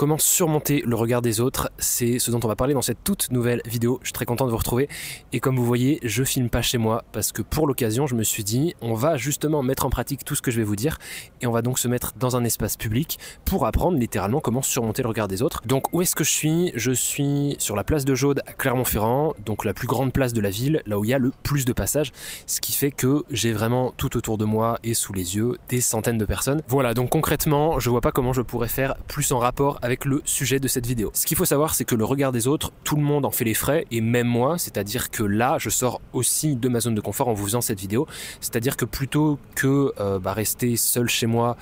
Comment surmonter le regard des autres, c'est ce dont on va parler dans cette toute nouvelle vidéo. Je suis très content de vous retrouver et comme vous voyez, je filme pas chez moi parce que pour l'occasion, je me suis dit on va justement mettre en pratique tout ce que je vais vous dire et on va donc se mettre dans un espace public pour apprendre littéralement comment surmonter le regard des autres. Donc où est-ce que je suis? Je suis sur la place de Jaude à Clermont-Ferrand, donc la plus grande place de la ville, là où il y a le plus de passages, ce qui fait que j'ai vraiment tout autour de moi et sous les yeux des centaines de personnes. Voilà, donc concrètement, je vois pas comment je pourrais faire plus en rapport avec le sujet de cette vidéo. Ce qu'il faut savoir, c'est que le regard des autres, tout le monde en fait les frais, et même moi, c'est-à-dire que là, je sors aussi de ma zone de confort en vous faisant cette vidéo, c'est-à-dire que plutôt que rester seul chez moi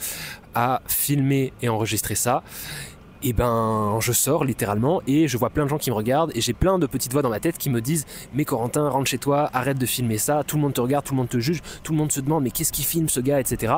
à filmer et enregistrer ça, et ben je sors littéralement et je vois plein de gens qui me regardent et j'ai plein de petites voix dans ma tête qui me disent mais Corentin, rentre chez toi, arrête de filmer ça, tout le monde te regarde, tout le monde te juge, tout le monde se demande mais qu'est-ce qu'il filme ce gars, etc.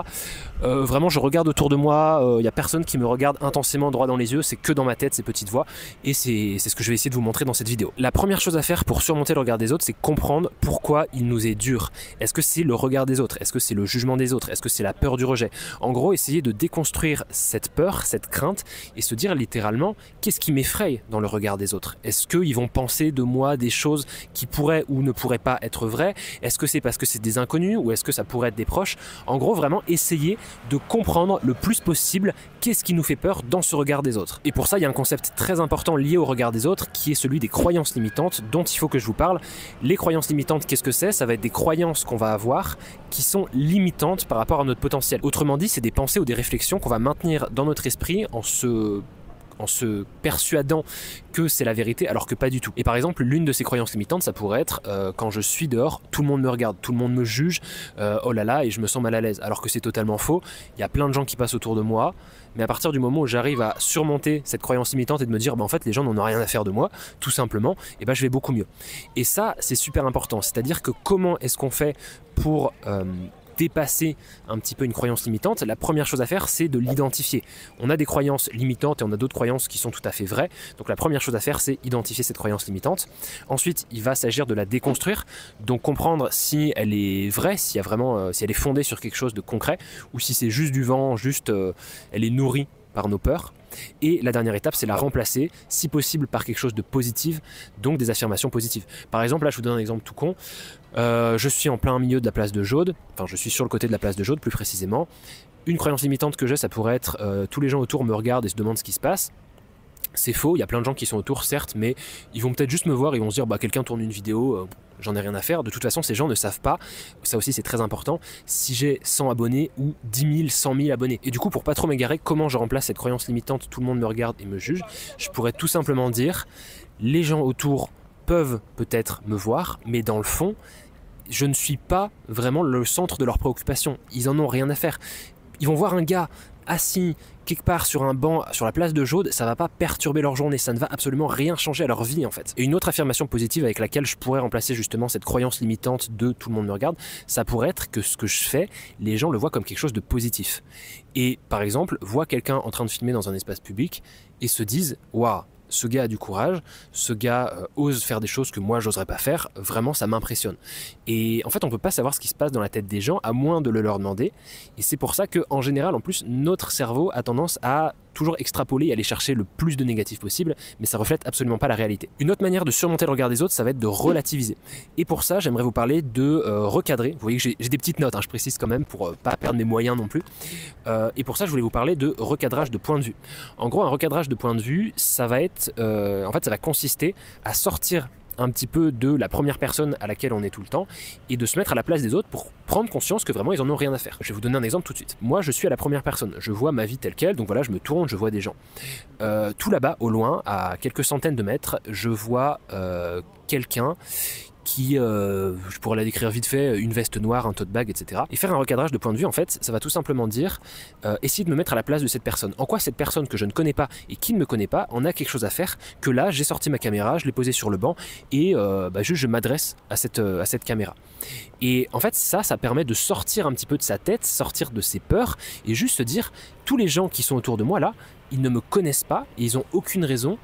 Vraiment je regarde autour de moi, il n'y a personne qui me regarde intensément droit dans les yeux, c'est que dans ma tête ces petites voix et c'est ce que je vais essayer de vous montrer dans cette vidéo. La première chose à faire pour surmonter le regard des autres, c'est comprendre pourquoi il nous est dur. Est-ce que c'est le regard des autres? Est-ce que c'est le jugement des autres? Est-ce que c'est la peur du rejet? En gros, essayer de déconstruire cette peur, cette crainte et se dire littéralement qu'est-ce qui m'effraie dans le regard des autres. Est-ce qu'ils vont penser de moi des choses qui pourraient ou ne pourraient pas être vraies? Est-ce que c'est parce que c'est des inconnus ou est-ce que ça pourrait être des proches? En gros, vraiment essayer de comprendre le plus possible qu'est-ce qui nous fait peur dans ce regard des autres. Et pour ça, il y a un concept très important lié au regard des autres qui est celui des croyances limitantes dont il faut que je vous parle. Les croyances limitantes, qu'est-ce que c'est? Ça va être des croyances qu'on va avoir qui sont limitantes par rapport à notre potentiel. Autrement dit, c'est des pensées ou des réflexions qu'on va maintenir dans notre esprit en se persuadant que c'est la vérité alors que pas du tout. Et par exemple, l'une de ces croyances limitantes, ça pourrait être quand je suis dehors, tout le monde me regarde, tout le monde me juge, oh là là, et je me sens mal à l'aise. Alors que c'est totalement faux, il y a plein de gens qui passent autour de moi, mais à partir du moment où j'arrive à surmonter cette croyance limitante et de me dire, en fait, les gens n'en ont rien à faire de moi, tout simplement, et je vais beaucoup mieux. Et ça, c'est super important, c'est-à-dire que comment est-ce qu'on fait pour dépasser un petit peu une croyance limitante? La première chose à faire, c'est de l'identifier. On a des croyances limitantes et on a d'autres croyances qui sont tout à fait vraies. Donc la première chose à faire, c'est identifier cette croyance limitante. Ensuite, il va s'agir de la déconstruire, donc comprendre si elle est vraie, si elle est fondée sur quelque chose de concret, ou si c'est juste du vent, elle est nourrie par nos peurs. Et la dernière étape, c'est la remplacer, si possible par quelque chose de positif, donc des affirmations positives. Par exemple, là je vous donne un exemple tout con, je suis en plein milieu de la place de Jaude, enfin je suis sur le côté de la place de Jaude plus précisément. Une croyance limitante que j'ai, ça pourrait être tous les gens autour me regardent et se demandent ce qui se passe. C'est faux, il y a plein de gens qui sont autour certes, mais ils vont peut-être juste me voir, ils vont se dire quelqu'un tourne une vidéo, j'en ai rien à faire. De toute façon, ces gens ne savent pas, ça aussi c'est très important, si j'ai 100 abonnés ou 10 000, 100 000 abonnés. Et du coup, pour pas trop m'égarer, comment je remplace cette croyance limitante, tout le monde me regarde et me juge? Je pourrais tout simplement dire, les gens autour peuvent peut-être me voir, mais dans le fond, je ne suis pas vraiment le centre de leurs préoccupations. Ils en ont rien à faire. Ils vont voir un gars assis quelque part sur un banc, sur la place de Jaude, ça va pas perturber leur journée, ça ne va absolument rien changer à leur vie en fait. Et une autre affirmation positive avec laquelle je pourrais remplacer justement cette croyance limitante de tout le monde me regarde, ça pourrait être que ce que je fais, les gens le voient comme quelque chose de positif. Et par exemple, voient quelqu'un en train de filmer dans un espace public et se disent « Waouh, ce gars a du courage, ce gars ose faire des choses que moi j'oserais pas faire, vraiment ça m'impressionne. » Et en fait on peut pas savoir ce qui se passe dans la tête des gens à moins de le leur demander, et c'est pour ça que en général en plus notre cerveau a tendance à toujours extrapoler et aller chercher le plus de négatif possible, mais ça reflète absolument pas la réalité. Une autre manière de surmonter le regard des autres, ça va être de relativiser. Et pour ça, j'aimerais vous parler de recadrer. Vous voyez que j'ai des petites notes, je précise quand même, pour pas perdre mes moyens non plus. Et pour ça, je voulais vous parler de recadrage de point de vue. En gros, un recadrage de point de vue, ça va être, en fait, ça va consister à sortir un petit peu de la première personne à laquelle on est tout le temps et de se mettre à la place des autres pour prendre conscience que vraiment ils en ont rien à faire. Je vais vous donner un exemple tout de suite. Moi je suis à la première personne, je vois ma vie telle quelle, donc voilà, je me tourne, je vois des gens. Tout là-bas au loin, à quelques centaines de mètres, je vois quelqu'un qui, je pourrais la décrire vite fait, une veste noire, un tote bag, etc. Et faire un recadrage de point de vue, en fait, ça va tout simplement dire, essayer de me mettre à la place de cette personne. En quoi cette personne que je ne connais pas et qui ne me connaît pas en a quelque chose à faire, que là, j'ai sorti ma caméra, je l'ai posée sur le banc et juste je m'adresse à cette caméra. Et en fait, ça permet de sortir un petit peu de sa tête, sortir de ses peurs et juste se dire, tous les gens qui sont autour de moi là, ils ne me connaissent pas et ils n'ont aucune raison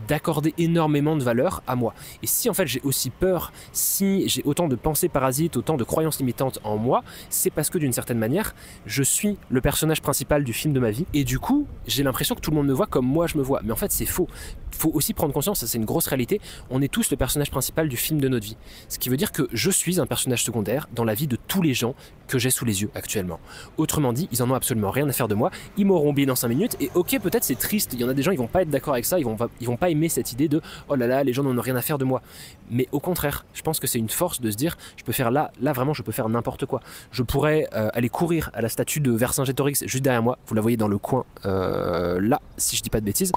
d'accorder énormément de valeur à moi. Et si en fait j'ai aussi peur, si j'ai autant de pensées parasites, autant de croyances limitantes en moi, c'est parce que d'une certaine manière, je suis le personnage principal du film de ma vie. Et du coup, j'ai l'impression que tout le monde me voit comme moi je me vois. Mais en fait, c'est faux. Il faut aussi prendre conscience, ça c'est une grosse réalité, on est tous le personnage principal du film de notre vie. Ce qui veut dire que je suis un personnage secondaire dans la vie de tous les gens que j'ai sous les yeux actuellement. Autrement dit, ils en ont absolument rien à faire de moi, ils m'auront oublié dans 5 minutes, et ok, peut-être c'est triste, il y en a des gens, ils vont pas être d'accord avec ça, ils vont pas aimer cette idée de oh là là, les gens n'en ont rien à faire de moi. Mais au contraire, je pense que c'est une force de se dire, je peux faire là vraiment, je peux faire n'importe quoi. Je pourrais aller courir à la statue de Vercingétorix juste derrière moi, vous la voyez dans le coin là, si je dis pas de bêtises.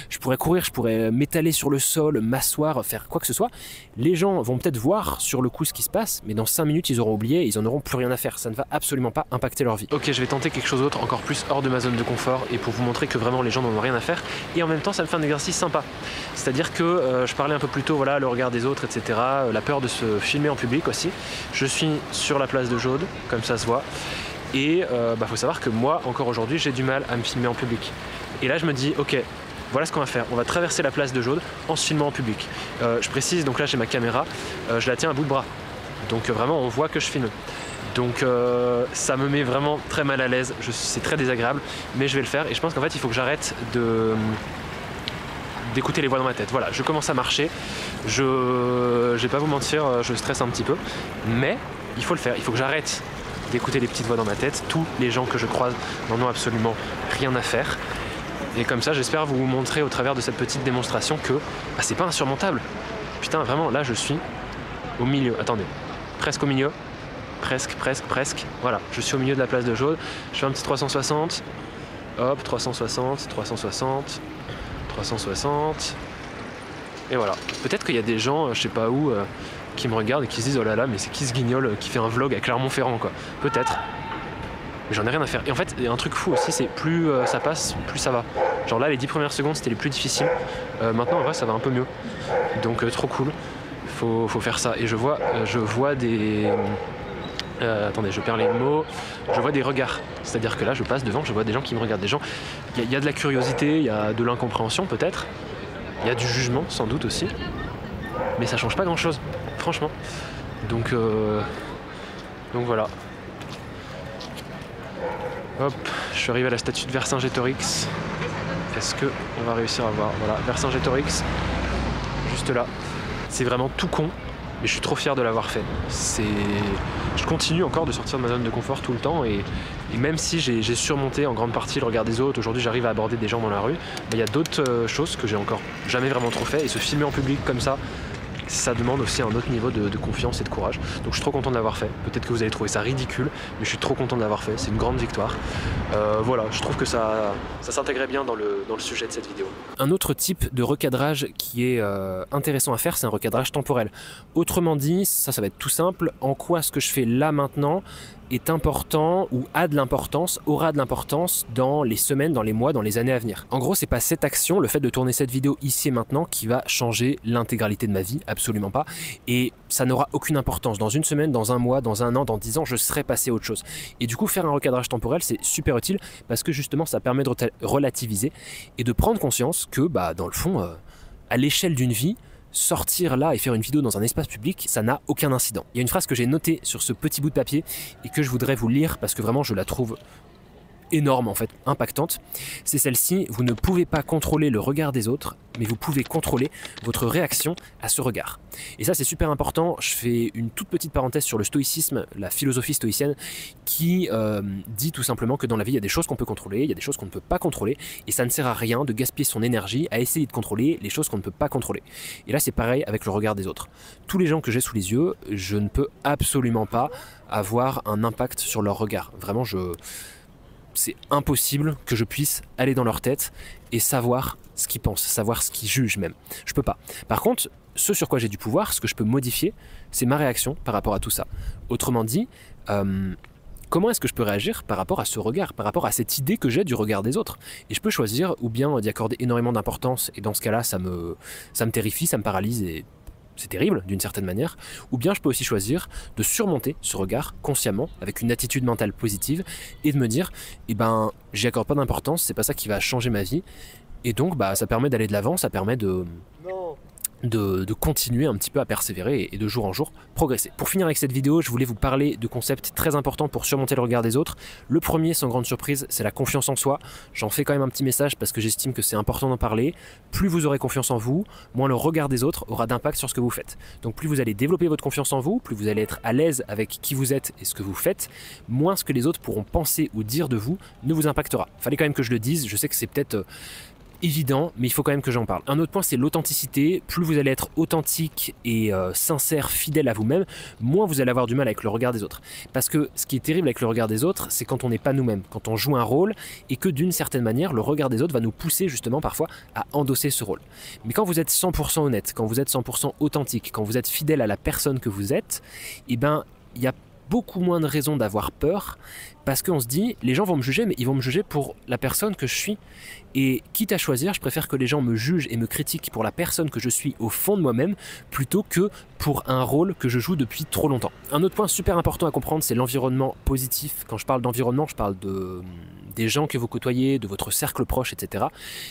Je pourrais courir, je pourrais m'étaler sur le sol, m'asseoir, faire quoi que ce soit. Les gens vont peut-être voir sur le coup ce qui se passe, mais dans 5 minutes ils auront oublié, ils en auront plus rien à faire. Ça ne va absolument pas impacter leur vie. Ok, je vais tenter quelque chose d'autre, encore plus hors de ma zone de confort, et pour vous montrer que vraiment les gens n'en ont rien à faire, et en même temps ça me fait un exercice sympa. C'est-à-dire que je parlais un peu plus tôt, voilà, le regard des autres, etc. La peur de se filmer en public aussi. Je suis sur la place de Jaude, comme ça se voit, et faut savoir que moi, encore aujourd'hui, j'ai du mal à me filmer en public. Et là je me dis, ok, voilà ce qu'on va faire, on va traverser la place de Jaude en se filmant en public. Je précise, donc là j'ai ma caméra, je la tiens à bout de bras, donc vraiment on voit que je filme. Donc ça me met vraiment très mal à l'aise, c'est très désagréable, mais je vais le faire et je pense qu'en fait il faut que j'arrête d'écouter les voix dans ma tête. Voilà, je commence à marcher, je vais pas vous mentir, je stresse un petit peu, mais il faut le faire, il faut que j'arrête d'écouter les petites voix dans ma tête. Tous les gens que je croise n'en ont absolument rien à faire. Et comme ça, j'espère vous montrer au travers de cette petite démonstration que c'est pas insurmontable. Putain, vraiment, là je suis au milieu, attendez, presque au milieu. Presque. Voilà, je suis au milieu de la place de Jaude. Je fais un petit 360. Hop, 360. Et voilà. Peut-être qu'il y a des gens, je sais pas où, qui me regardent et qui se disent oh là là, mais c'est qui ce guignol qui fait un vlog à Clermont-Ferrand, quoi. Peut-être. Mais j'en ai rien à faire. Et en fait, il y a un truc fou aussi, c'est plus ça passe, plus ça va. Genre là, les 10 premières secondes, c'était les plus difficiles. Maintenant, en vrai, ça va un peu mieux. Donc, trop cool. Faut faire ça. Et je vois des... attendez, je perds les mots. Je vois des regards. C'est-à-dire que là, je passe devant, je vois des gens qui me regardent. Des gens, il y a de la curiosité, il y a de l'incompréhension peut-être. Il y a du jugement sans doute aussi. Mais ça change pas grand-chose, franchement. Donc voilà. Hop, je suis arrivé à la statue de Vercingétorix. Est-ce qu'on va réussir à voir? Voilà, Vercingétorix, juste là. C'est vraiment tout con. Mais je suis trop fier de l'avoir fait. Je continue encore de sortir de ma zone de confort tout le temps et même si j'ai surmonté en grande partie le regard des autres, aujourd'hui j'arrive à aborder des gens dans la rue, il y a d'autres choses que j'ai encore jamais vraiment trop fait et se filmer en public comme ça demande aussi un autre niveau de confiance et de courage. Donc je suis trop content de l'avoir fait. Peut-être que vous allez trouver ça ridicule, mais je suis trop content de l'avoir fait. C'est une grande victoire. Voilà, je trouve que ça s'intégrait bien dans le sujet de cette vidéo. Un autre type de recadrage qui est intéressant à faire, c'est un recadrage temporel. Autrement dit, ça va être tout simple. En quoi ce que je fais là maintenant est important ou aura de l'importance dans les semaines, dans les mois, dans les années à venir. En gros, c'est pas cette action, le fait de tourner cette vidéo ici et maintenant qui va changer l'intégralité de ma vie, absolument pas. Et ça n'aura aucune importance. Dans une semaine, dans un mois, dans un an, dans 10 ans, je serai passé à autre chose. Et du coup, faire un recadrage temporel, c'est super utile parce que justement, ça permet de relativiser et de prendre conscience que, dans le fond, à l'échelle d'une vie, sortir là et faire une vidéo dans un espace public, ça n'a aucun incident. Il y a une phrase que j'ai notée sur ce petit bout de papier et que je voudrais vous lire parce que vraiment je la trouve énorme en fait, impactante. C'est celle-ci: vous ne pouvez pas contrôler le regard des autres, mais vous pouvez contrôler votre réaction à ce regard. Et ça c'est super important. Je fais une toute petite parenthèse sur le stoïcisme, la philosophie stoïcienne, qui dit tout simplement que dans la vie il y a des choses qu'on peut contrôler, il y a des choses qu'on ne peut pas contrôler, et ça ne sert à rien de gaspiller son énergie à essayer de contrôler les choses qu'on ne peut pas contrôler. Et là c'est pareil avec le regard des autres. Tous les gens que j'ai sous les yeux, je ne peux absolument pas avoir un impact sur leur regard. Vraiment, c'est impossible que je puisse aller dans leur tête et savoir ce qu'ils pensent, savoir ce qu'ils jugent même. Je peux pas. Par contre, ce sur quoi j'ai du pouvoir, ce que je peux modifier, c'est ma réaction par rapport à tout ça. Autrement dit, comment est-ce que je peux réagir par rapport à ce regard, par rapport à cette idée que j'ai du regard des autres? Et je peux choisir ou bien d'y accorder énormément d'importance, et dans ce cas-là, ça me terrifie, ça me paralyse, et c'est terrible d'une certaine manière, ou bien je peux aussi choisir de surmonter ce regard consciemment avec une attitude mentale positive et de me dire eh ben j'y accorde pas d'importance, c'est pas ça qui va changer ma vie, et donc bah ça permet d'aller de l'avant, ça permet de continuer un petit peu à persévérer et de jour en jour progresser. Pour finir avec cette vidéo, je voulais vous parler de concepts très importants pour surmonter le regard des autres. Le premier, sans grande surprise, c'est la confiance en soi. J'en fais quand même un petit message parce que j'estime que c'est important d'en parler. Plus vous aurez confiance en vous, moins le regard des autres aura d'impact sur ce que vous faites. Donc plus vous allez développer votre confiance en vous, plus vous allez être à l'aise avec qui vous êtes et ce que vous faites, moins ce que les autres pourront penser ou dire de vous ne vous impactera. Fallait quand même que je le dise, je sais que c'est peut-être évident, mais il faut quand même que j'en parle. Un autre point, c'est l'authenticité. Plus vous allez être authentique et sincère, fidèle à vous-même, moins vous allez avoir du mal avec le regard des autres. Parce que ce qui est terrible avec le regard des autres, c'est quand on n'est pas nous-mêmes, quand on joue un rôle et que d'une certaine manière, le regard des autres va nous pousser justement parfois à endosser ce rôle. Mais quand vous êtes 100% honnête, quand vous êtes 100% authentique, quand vous êtes fidèle à la personne que vous êtes, eh ben, il y a beaucoup moins de raisons d'avoir peur, parce qu'on se dit, les gens vont me juger, mais ils vont me juger pour la personne que je suis. Et quitte à choisir, je préfère que les gens me jugent et me critiquent pour la personne que je suis au fond de moi-même, plutôt que pour un rôle que je joue depuis trop longtemps. Un autre point super important à comprendre, c'est l'environnement positif. Quand je parle d'environnement, je parle des gens que vous côtoyez, de votre cercle proche, etc.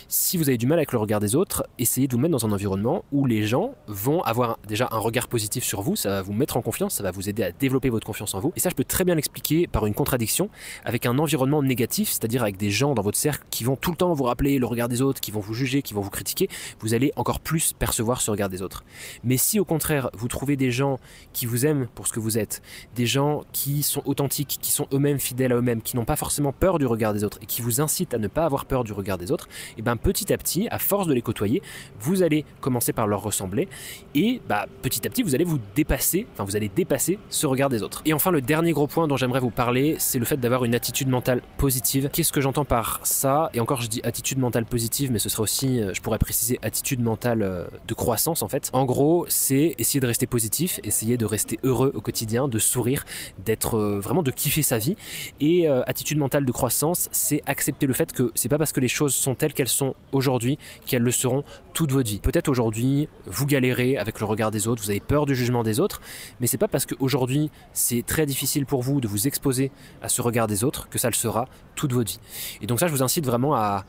Si vous avez du mal avec le regard des autres, essayez de vous mettre dans un environnement où les gens vont avoir déjà un regard positif sur vous, ça va vous mettre en confiance, ça va vous aider à développer votre confiance en vous. Et ça, je peux très bien l'expliquer par une contradiction avec un environnement négatif, c'est-à-dire avec des gens dans votre cercle qui vont tout le temps vous rappeler le regard des autres, qui vont vous juger, qui vont vous critiquer. Vous allez encore plus percevoir ce regard des autres. Mais si au contraire, vous trouvez des gens qui vous aiment pour ce que vous êtes, des gens qui sont authentiques, qui sont eux-mêmes fidèles à eux-mêmes, qui n'ont pas forcément peur du regard des autres et qui vous incitent à ne pas avoir peur du regard des autres, et ben petit à petit, à force de les côtoyer, vous allez commencer par leur ressembler et petit à petit, vous allez vous dépasser, enfin vous allez dépasser ce regard des autres. Et enfin, le dernier gros point dont j'aimerais vous parler, c'est le fait d'avoir une attitude mentale positive. Qu'est-ce que j'entends par ça? Et encore, je dis attitude mentale positive, mais ce serait aussi, je pourrais préciser attitude mentale de croissance en fait. En gros, c'est essayer de rester positif, essayer de rester heureux au quotidien, de sourire, d'être vraiment de kiffer sa vie. Et attitude mentale de croissance, c'est accepter le fait que c'est pas parce que les choses sont telles qu'elles sont aujourd'hui qu'elles le seront toute votre vie. Peut-être aujourd'hui, vous galérez avec le regard des autres, vous avez peur du jugement des autres, mais c'est pas parce qu'aujourd'hui c'est très difficile pour vous de vous exposer à ce regard des autres que ça le sera toute votre vie. Et donc ça, je vous incite vraiment à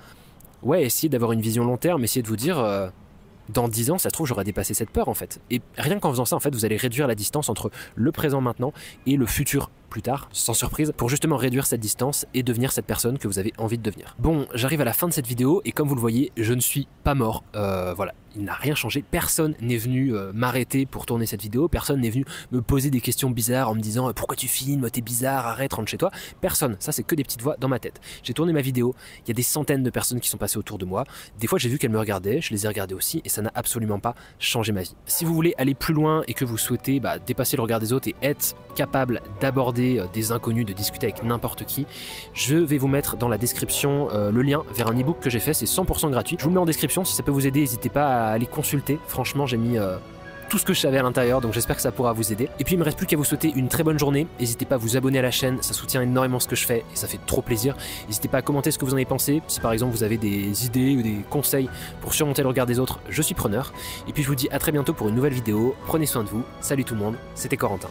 essayer d'avoir une vision long terme, essayer de vous dire dans 10 ans, ça se trouve, j'aurais dépassé cette peur en fait. Et rien qu'en faisant ça, en fait, vous allez réduire la distance entre le présent maintenant et le futur plus tard, sans surprise, pour justement réduire cette distance et devenir cette personne que vous avez envie de devenir. Bon, j'arrive à la fin de cette vidéo et comme vous le voyez, je ne suis pas mort. Voilà, il n'a rien changé. Personne n'est venu m'arrêter pour tourner cette vidéo. Personne n'est venu me poser des questions bizarres en me disant pourquoi tu filmes, t'es bizarre, arrête, rentre chez toi. Personne. Ça, c'est que des petites voix dans ma tête. J'ai tourné ma vidéo. Il y a des centaines de personnes qui sont passées autour de moi. Des fois, j'ai vu qu'elles me regardaient. Je les ai regardées aussi et ça n'a absolument pas changé ma vie. Si vous voulez aller plus loin et que vous souhaitez dépasser le regard des autres et être capable d'aborder des inconnus, de discuter avec n'importe qui, je vais vous mettre dans la description le lien vers un ebook que j'ai fait. C'est 100% gratuit. Je vous le mets en description. Si ça peut vous aider, n'hésitez pas à aller consulter. Franchement, j'ai mis tout ce que je savais à l'intérieur, donc j'espère que ça pourra vous aider. Et puis il me reste plus qu'à vous souhaiter une très bonne journée. N'hésitez pas à vous abonner à la chaîne, ça soutient énormément ce que je fais et ça fait trop plaisir. N'hésitez pas à commenter ce que vous en avez pensé. Si par exemple vous avez des idées ou des conseils pour surmonter le regard des autres, je suis preneur. Et puis je vous dis à très bientôt pour une nouvelle vidéo. Prenez soin de vous. Salut tout le monde, c'était Corentin.